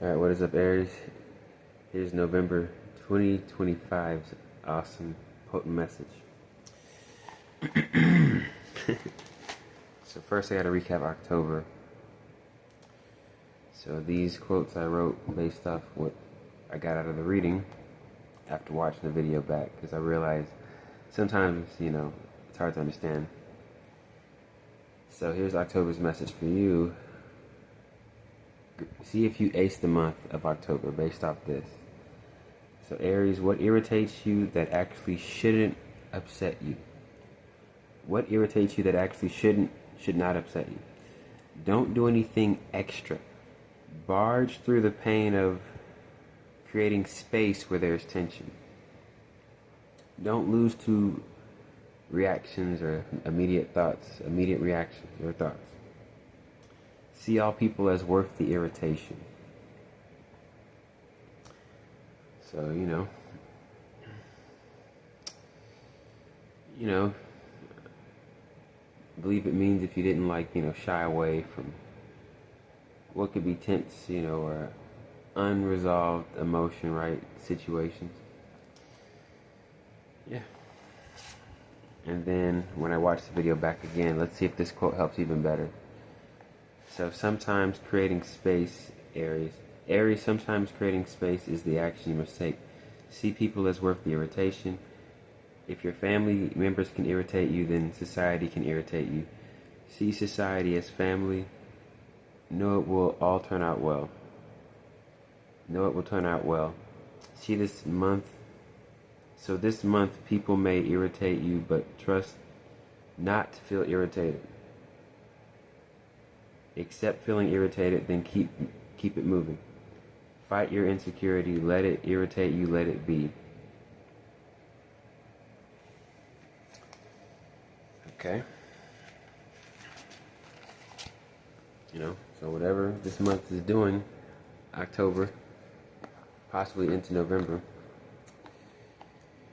Alright, what is up, Aries? Here's November 2025's awesome, potent message. So first I gotta recap October. So these quotes I wrote based off what I got out of the reading after watching the video back, because I realized sometimes, it's hard to understand. So here's October's message for you. See if you ace the month of October based off this. So Aries, what irritates you that actually shouldn't upset you? What irritates you that actually should not upset you? Don't do anything extra. Barge through the pain of creating space where there's tension. Don't lose to reactions or immediate reactions or thoughts. See all people as worth the irritation. So, I believe it means if you didn't shy away from what could be tense, or unresolved emotion, right? Situations. Yeah. And then when I watch the video back again, let's see if this quote helps even better. So sometimes creating space, Aries, sometimes creating space is the action you must take. See people as worth the irritation. If your family members can irritate you, then society can irritate you. See society as family. Know it will all turn out well. Know it will turn out well. See this month. So this month, people may irritate you, but trust not to feel irritated. Accept feeling irritated, then keep it moving. Fight your insecurity. Let it irritate you. Let it be. Okay. So whatever this month is doing, October, possibly into November,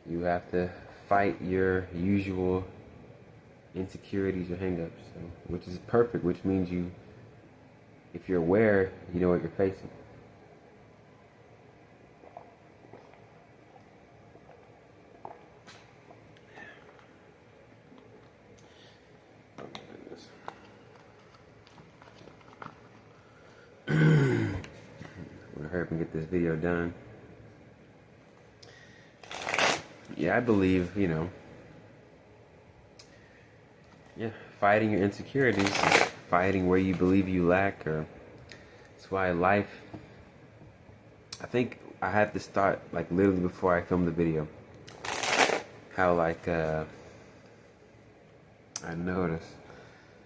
you have to fight your usual insecurities or hangups, which is perfect, which means if you're aware, you know what you're facing. I'm gonna hurry up and get this video done. Yeah, I believe, fighting your insecurities, fighting where you believe you lack, or that's why life, I think I had this thought literally before I filmed the video, how I noticed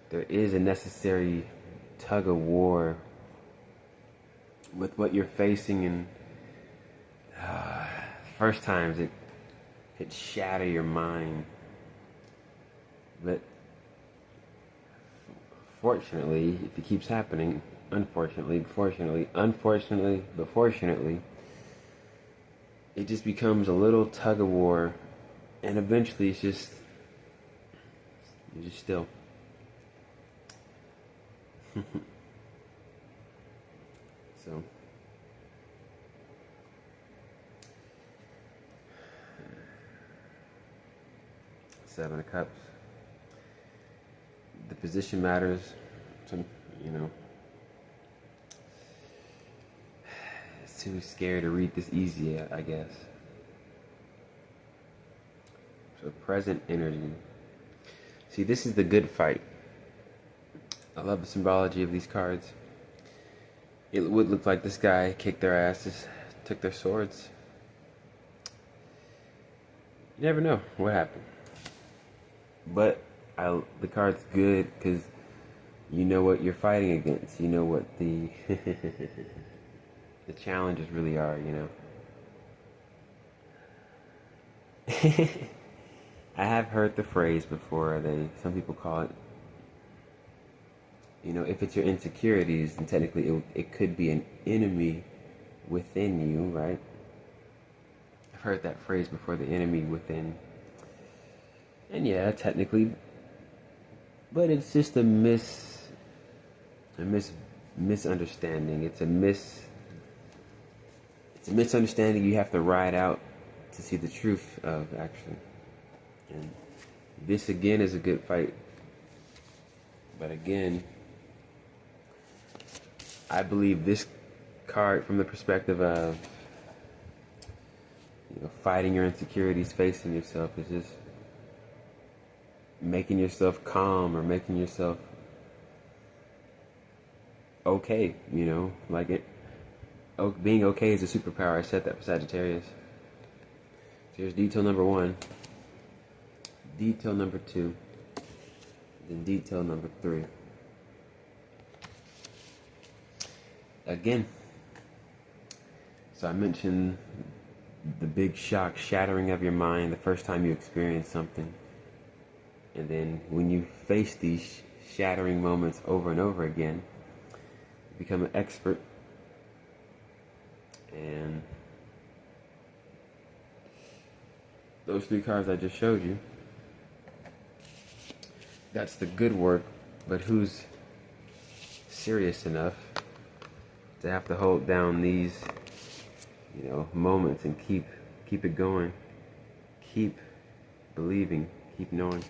there is a necessary tug of war with what you're facing, and first times it could shatter your mind, but fortunately, if it keeps happening, unfortunately, but fortunately, it just becomes a little tug of war, and eventually you're just still. So, Seven of Cups. The position matters. It's too scary to read this easy, I guess. So present energy. See, this is the good fight. I love the symbology of these cards. It would look like this guy kicked their asses, took their swords. You never know what happened. But the card's good because you know what you're fighting against. You know what the the challenges really are, I have heard the phrase before. Some people call it, if it's your insecurities, then technically it could be an enemy within you, right? I've heard that phrase before, the enemy within. And yeah, technically, but it's just a misunderstanding. It's a It's a misunderstanding you have to ride out to see the truth of, actually. And this again is a good fight. But again, I believe this card, from the perspective of, you know, fighting your insecurities, facing yourself, is just making yourself calm or making yourself okay, you know, like it. Oh, being okay is a superpower. I said that for Sagittarius. So here's detail number 1, detail number 2, then detail number 3. Again, so I mentioned the big shock, shattering of your mind the first time you experience something. And then when you face these shattering moments over and over again, you become an expert. And those 3 cards I just showed you, that's the good work. But who's serious enough to have to hold down these, you know, moments and keep it going, keep believing, keep knowing?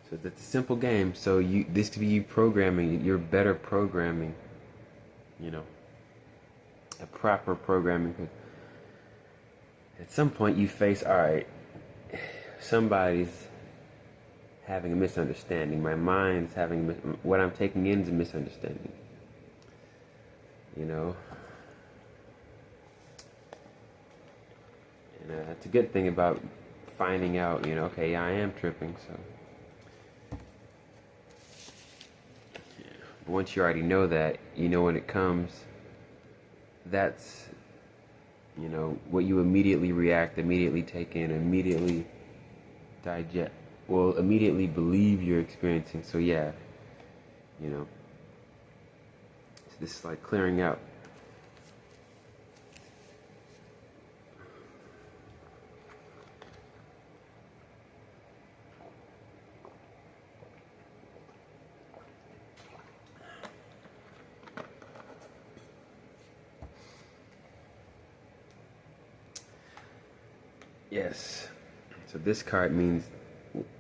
So that's a simple game. So this could be you programming, your better programming, you know, a proper programming. Because at some point you face, all right, somebody's having a misunderstanding. My mind's having, what I'm taking in is a misunderstanding. You know, and it's a good thing about finding out, you know, okay, yeah, I am tripping, so. But once you already know that, you know when it comes, that's, you know, what you immediately react, immediately take in, immediately digest, well, immediately believe you're experiencing. So yeah, you know, so this is like clearing out. Yes. So this card means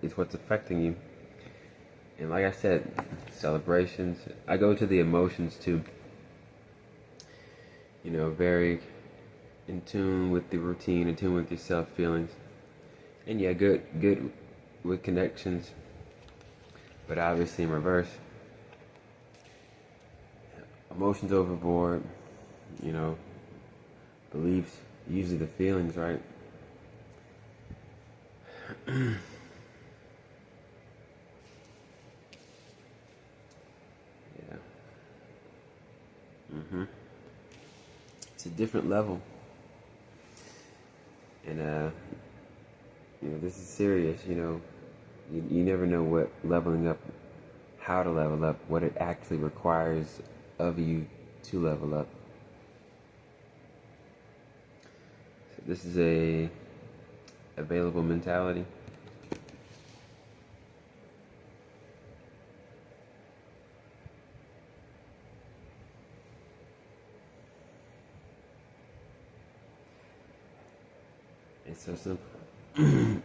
it's what's affecting you. And like I said, celebrations. I go to the emotions too. You know, very in tune with the routine, in tune with your self feelings. And yeah, good with connections. But obviously in reverse. Emotions overboard, you know, beliefs, usually the feelings, right? Yeah. It's a different level. And you know, this is serious, you know. You never know what leveling up, how to level up, what it actually requires of you to level up. So this is a available mentality. It's so simple.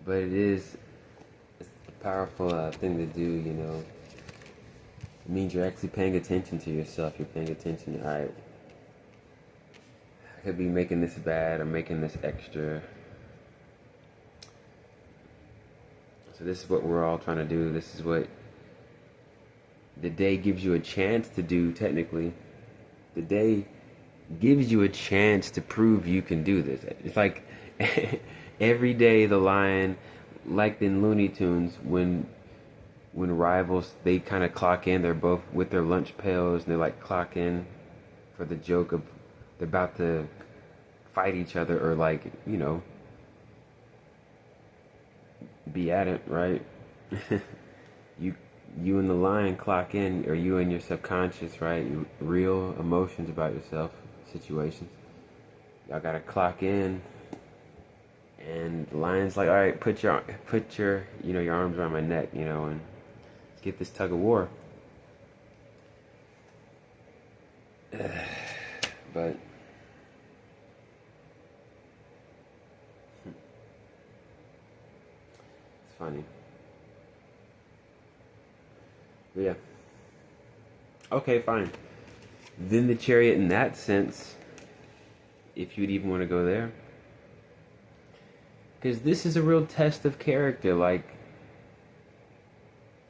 But it's a powerful thing to do, you know. It means you're actually paying attention to yourself. You're paying attention, all right, I could be making this bad or making this extra. So this is what we're all trying to do. This is what the day gives you a chance to do, technically. The day gives you a chance to prove you can do this. It's like every day the line, like in Looney Tunes, when rivals, they kind of clock in, they're both with their lunch pails, and they like clock in for the joke of they're about to fight each other, or like, you know, be at it, right? you and the line clock in, or you and your subconscious, right? Real emotions about yourself, situations. Y'all gotta clock in, and the lion's like, all right, put your you know, your arms around my neck, you know, and let's get this tug of war. But it's funny. But yeah. Okay, fine. Then the Chariot, in that sense, if you'd even want to go there, because this is a real test of character. Like,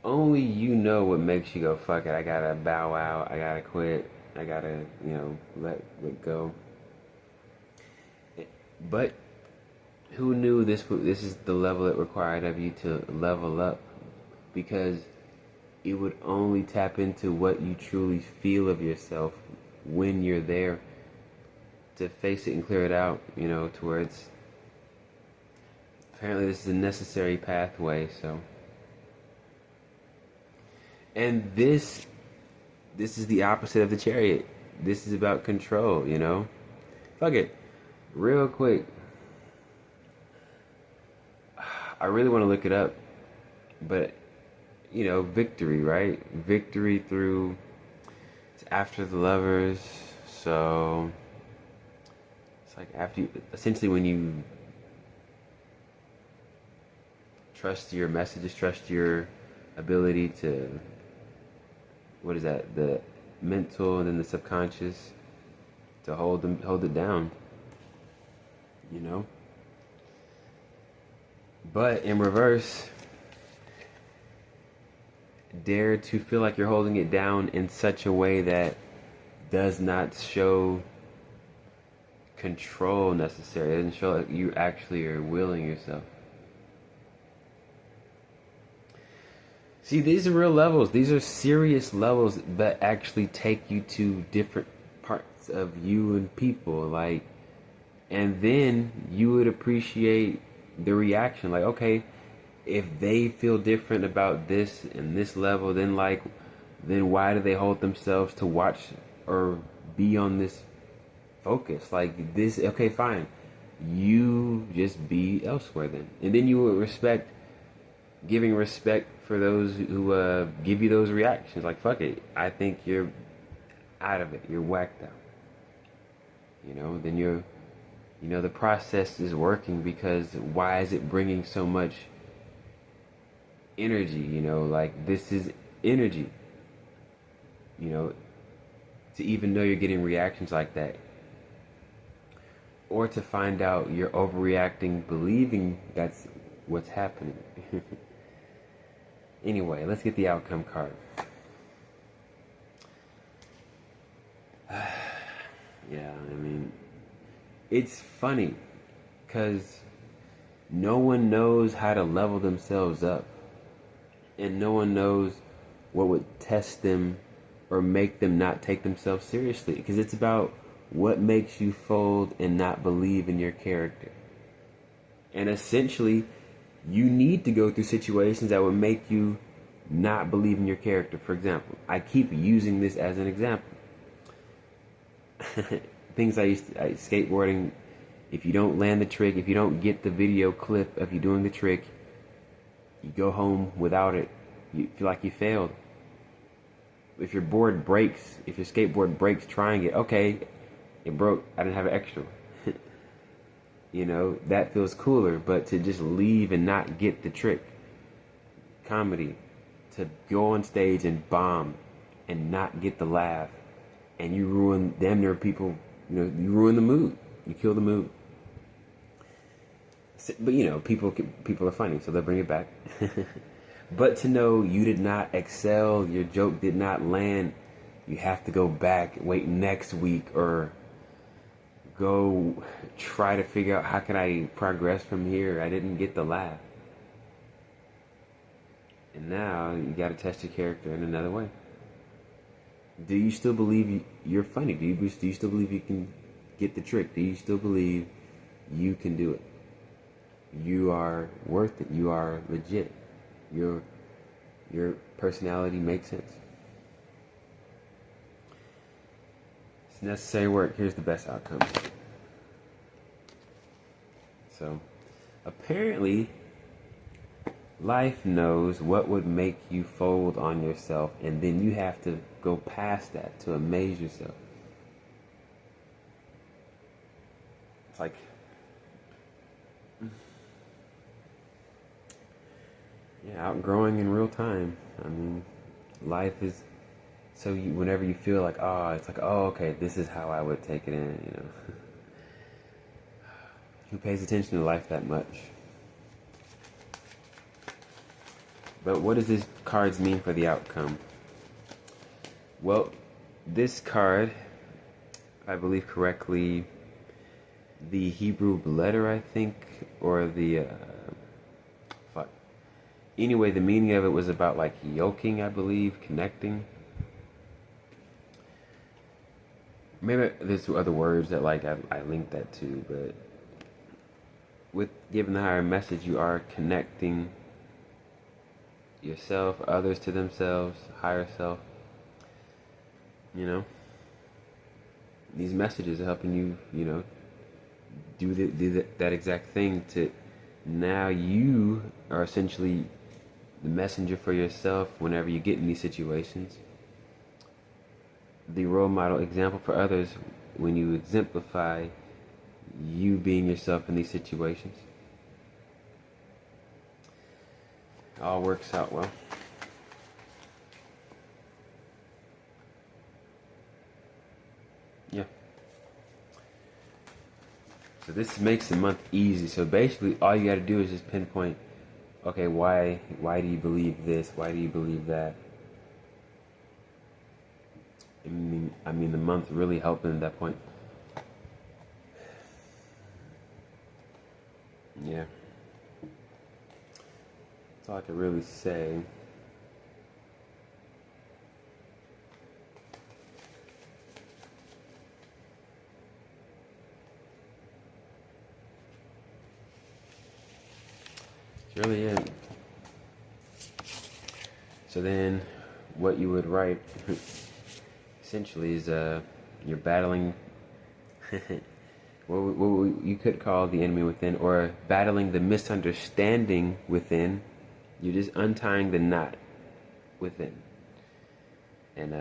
only you know what makes you go, fuck it, I gotta bow out, I gotta quit, I gotta, let go. But who knew this is the level it required of you to level up? Because it would only tap into what you truly feel of yourself when you're there to face it and clear it out, towards. Apparently this is a necessary pathway, so. And this is the opposite of the Chariot. This is about control, Fuck it. Real quick. I really want to look it up. But, victory, right? Victory through... It's after the Lovers. So... It's like after you... Essentially when you... Trust your messages, trust your ability to... What is that? The mental and then the subconscious to hold it down. But in reverse, dare to feel like you're holding it down in such a way that does not show control necessarily. It doesn't show like you actually are willing yourself. See, these are real levels. These are serious levels that actually take you to different parts of you and people. Like, and then you would appreciate the reaction. Like, okay, if they feel different about this and this level, then why do they hold themselves to watch or be on this focus? Like this, okay, fine. You just be elsewhere then. And then you would giving respect for those who give you those reactions. Like, fuck it, I think you're out of it, you're whacked out. Then you're, the process is working, because why is it bringing so much energy? Like, this is energy. To even know you're getting reactions like that, or to find out you're overreacting, believing that's what's happening. Anyway, let's get the outcome card. Yeah, it's funny because no one knows how to level themselves up, and no one knows what would test them or make them not take themselves seriously, because it's about what makes you fold and not believe in your character. And essentially, you need to go through situations that would make you not believe in your character. For example, I keep using this as an example. Things skateboarding, if you don't land the trick, if you don't get the video clip of you doing the trick, you go home without it, you feel like you failed. If your skateboard breaks trying it, okay, it broke, I didn't have an extra. That feels cooler. But to just leave and not get the trick, comedy, to go on stage and bomb and not get the laugh, and you ruin damn near people, you ruin the mood, you kill the mood. But people are funny, so they'll bring it back. But to know you did not excel, your joke did not land, you have to go back, wait next week, or go try to figure out how can I progress from here. I didn't get the laugh. And now you got to test your character in another way. Do you still believe you're funny? Do you still believe you can get the trick? Do you still believe you can do it? You are worth it. You are legit. Your personality makes sense. It's necessary work. Here's the best outcome. So, apparently, life knows what would make you fold on yourself, and then you have to go past that to amaze yourself. it's like, yeah, outgrowing in real time. I mean, life is, so whenever you feel like, oh, it's like, oh, okay, this is how I would take it in. Who pays attention to life that much? But what does these cards mean for the outcome? Well, this card, if I believe correctly, the Hebrew letter, I think, or the, anyway, the meaning of it was about like yoking, I believe, connecting. Maybe there's other words that like I linked that to, but with giving the higher message, you are connecting yourself, others to themselves, higher self. These messages are helping you, do that exact thing. To now you are essentially the messenger for yourself whenever you get in these situations. The role model example for others when you exemplify you being yourself in these situations. It all works out well. Yeah. So this makes the month easy. So basically all you got to do is just pinpoint, okay, why do you believe this? Why do you believe that? I mean the month really helping at that point. Yeah. That's all I could really say. It's really it. So then what you would write essentially is you're battling what you could call the enemy within, or battling the misunderstanding within. You're just untying the knot within, and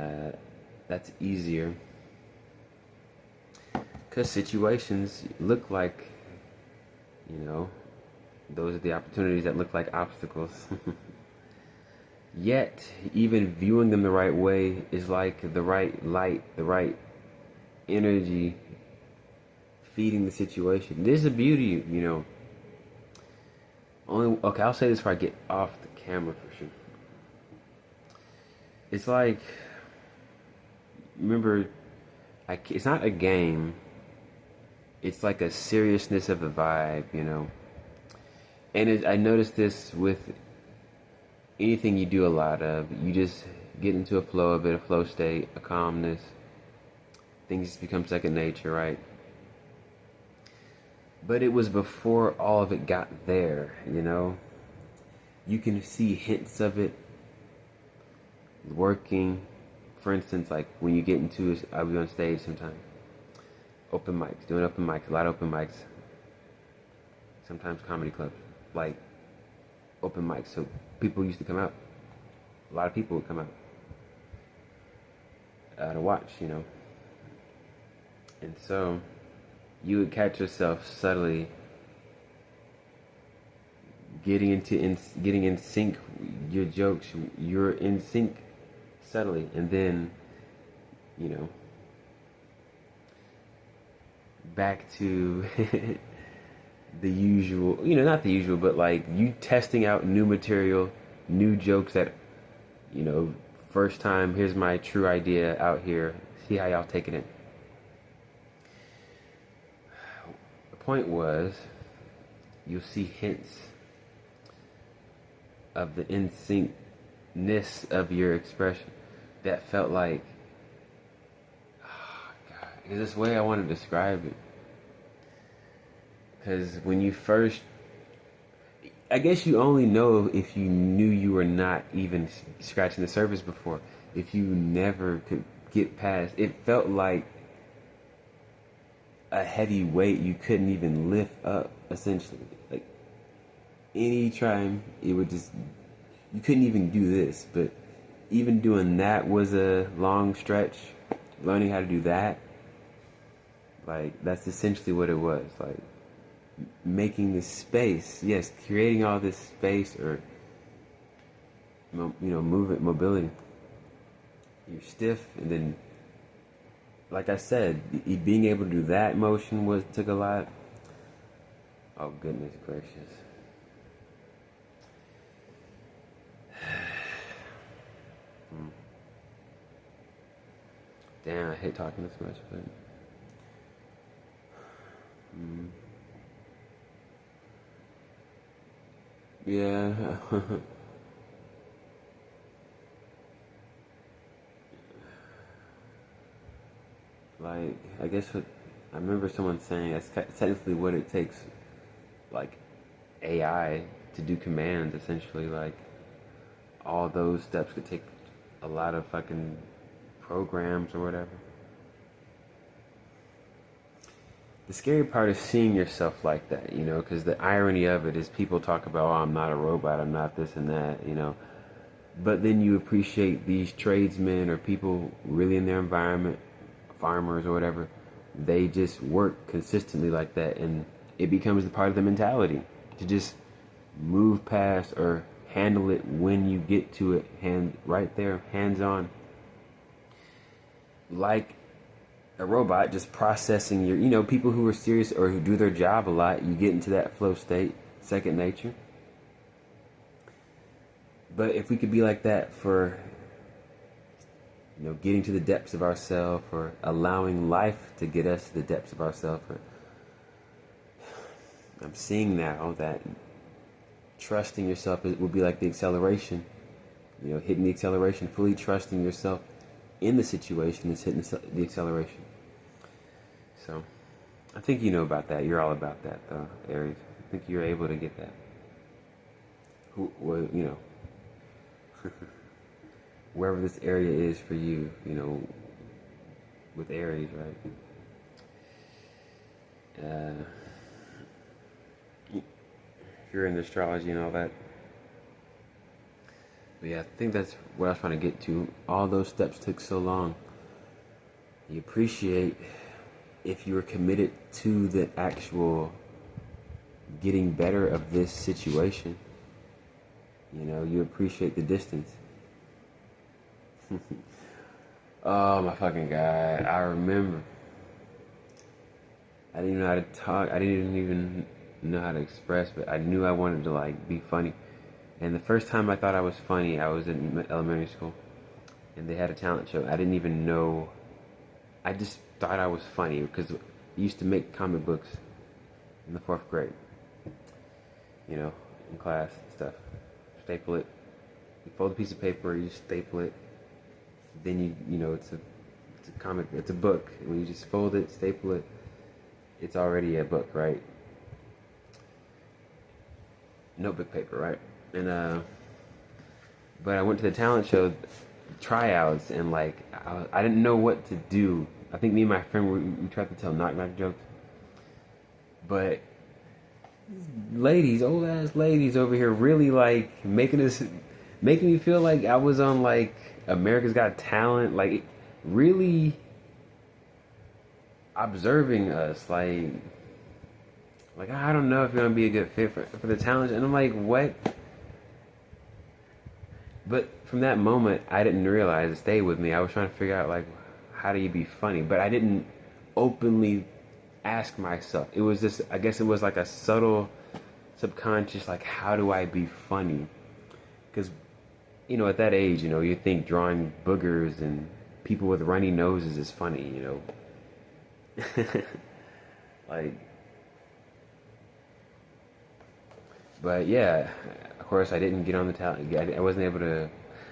that's easier because situations look like, those are the opportunities that look like obstacles. Yet, even viewing them the right way is like the right light, the right energy feeding the situation. There's a beauty, Okay, I'll say this before I get off the camera for sure. It's like, remember, it's not a game. It's like a seriousness of the vibe, And I noticed this with anything you do a lot of. You just get into a flow, a bit of flow state, a calmness. Things just become second nature, right? But it was before all of it got there, You can see hints of it working. For instance, like when you get into, I'll be on stage sometimes. Open mics, doing open mics, a lot of open mics. Sometimes comedy clubs, like open mics. So people used to come out. A lot of people would come out to watch, And so you would catch yourself subtly getting in sync. Your jokes, you're in sync subtly, and then back to the usual, not the usual, but like you testing out new material, new jokes that, first time, here's my true idea out here, see how y'all take it in. The point was, you'll see hints of the in-syncness of your expression that felt like, oh God, is this way I want to describe it. Because when you first, I guess you only know if you knew you were not even scratching the surface before. If you never could get past, it felt like a heavy weight you couldn't even lift up, essentially. Like, any time, it would just, you couldn't even do this. But even doing that was a long stretch. Learning how to do that, Like, that's essentially what it was. Like, making this space, yes, creating all this space, or movement, mobility. You're stiff, and then, like I said, being able to do that motion took a lot. Oh, goodness gracious. Damn, I hate talking this much, but yeah. Like, I guess I remember someone saying that's technically what it takes, like AI to do commands. Essentially, like all those steps could take a lot of fucking programs or whatever. The scary part is seeing yourself like that, because the irony of it is people talk about, oh, I'm not a robot, I'm not this and that. But then you appreciate these tradesmen or people really in their environment, farmers or whatever, they just work consistently like that, and it becomes a part of the mentality to just move past or handle it when you get to it, right there, hands on, like a robot, just processing your, people who are serious or who do their job a lot, you get into that flow state, second nature. But if we could be like that for, getting to the depths of ourselves, or allowing life to get us to the depths of ourselves, I'm seeing now that trusting yourself would be like the acceleration, hitting the acceleration, fully trusting yourself in the situation is hitting the acceleration. So, I think you know about that. You're all about that, Aries. I think you're able to get that. Wherever this area is for you, with Aries, right? If you're into astrology and all that. But yeah, I think that's what I was trying to get to. All those steps took so long. You appreciate if you were committed to the actual getting better of this situation. You appreciate the distance. Oh my fucking God. I remember. I didn't even know how to talk. I didn't even know how to express, but I knew I wanted to be funny. And the first time I thought I was funny, I was in elementary school, and they had a talent show. I didn't even know. I just thought I was funny because I used to make comic books in the 4th grade. In class and stuff. Staple it. You fold a piece of paper, you staple it. Then it's a comic, it's a book. When you just fold it, staple it, it's already a book, right? Notebook paper, right? And but I went to the talent show tryouts, and I didn't know what to do. I think me and my friend we tried to tell knock jokes, but ladies, old ass ladies over here, really making me feel like I was on America's Got Talent, really observing us, I don't know if you're gonna be a good fit for the talent, and I'm like, what? But from that moment, I didn't realize it stayed with me. I was trying to figure out how do you be funny, but I didn't openly ask myself. It was just, I guess it was a subtle, subconscious, how do I be funny? Because at that age, you think drawing boogers and people with runny noses is funny, But yeah, of course, I didn't get on the talent. I wasn't able to.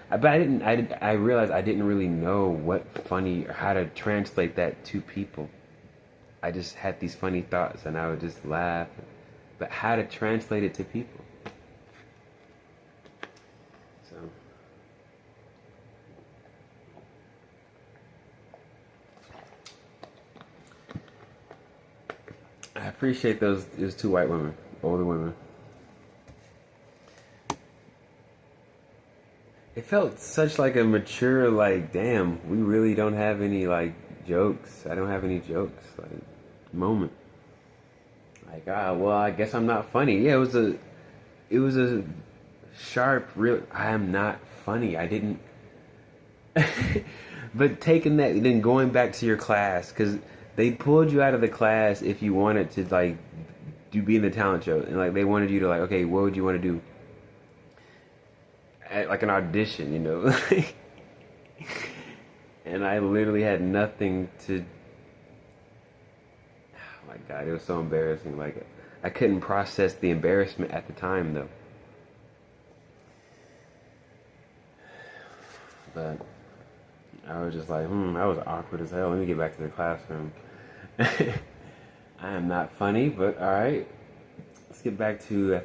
But I realized I didn't really know what funny or how to translate that to people. I just had these funny thoughts, and I would just laugh. But how to translate it to people? So. I appreciate those 2 white women, older women. It felt such a mature, damn, we really don't have any jokes. I don't have any jokes. moment. Like, well, I guess I'm not funny. Yeah, it was a sharp, real. I am not funny. I didn't. But taking that, then going back to your class, because they pulled you out of the class if you wanted to like be in the talent show, and like they wanted you to like, okay, what would you want to do? At like an audition, you know. And I literally had nothing to. Oh my God, it was so embarrassing. Like I couldn't process the embarrassment at the time though. But I was just like, that was awkward as hell. Let me get back to the classroom. I am not funny, but alright. Let's get back to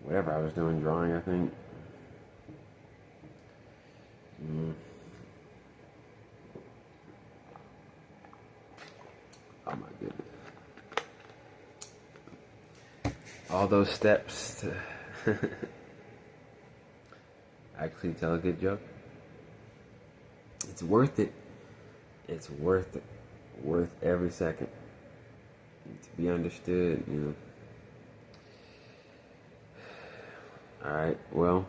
whatever I was doing, drawing, I think. Oh my goodness. All those steps to actually tell a good joke. It's worth it. It's worth it. Worth every second. To be understood, you know. Alright, well,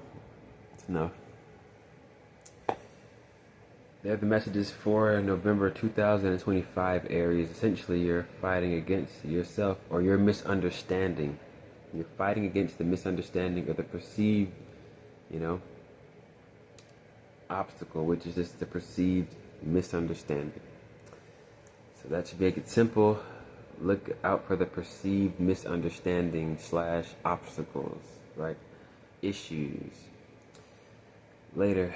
it's enough. They're the messages for November 2025, Aries. Essentially, you're fighting against yourself or your misunderstanding. You're fighting against the misunderstanding or the perceived, you know, obstacle, which is just the perceived misunderstanding. So that should make it simple. Look out for the perceived misunderstanding / obstacles, right? Issues. Later.